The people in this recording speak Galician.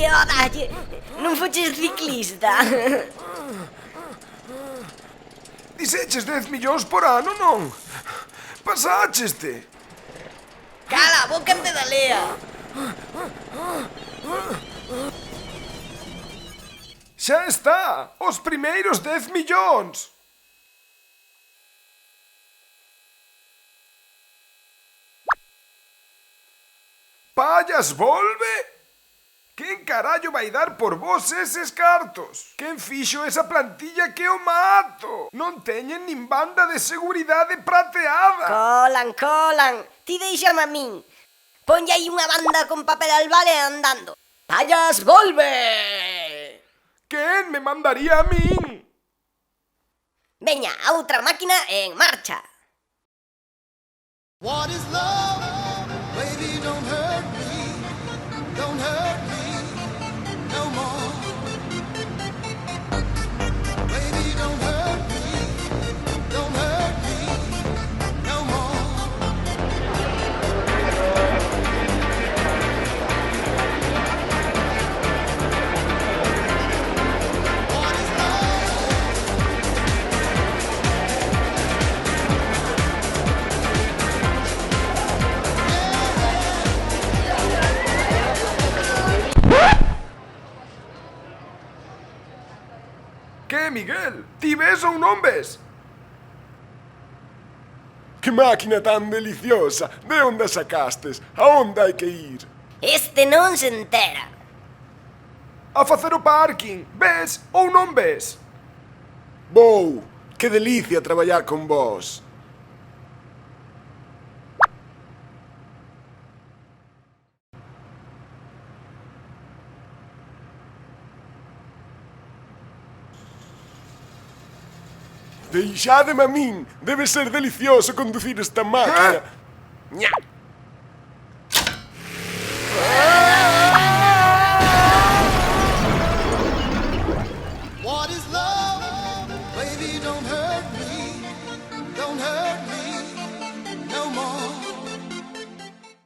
dalle. Non foches ciclista. Dixeches 10 millóns por ano, non? Pasácheste. Cala a boca en pedalea. Xa está, os primeiros 10 millóns. Pallas, volve? Quen carallo vai dar por vos eses cartos? Quen fixo esa plantilla que o mato? Non teñen nin banda de seguridade prateada. Colan. Ti deixame a min. Ponlle aí unha banda con papel albal e andando. Pallas, volve! Quen me mandaría a min? Veña, a outra máquina en marcha. What is love? Baby, don't hurt me. Don't hurt me no more. Baby, don't hurt me. Don't hurt me no more. What is love? Que, Miguel? Ti ves ou non ves? Que máquina tan deliciosa! De onde a sacastes? A onde hai que ir? Este non se entera. A facer o parking. Ves ou non ves? Vou. Que delicia traballar con vos. Deixádeme a min. Debe ser delicioso conducir esta máquina. Ña.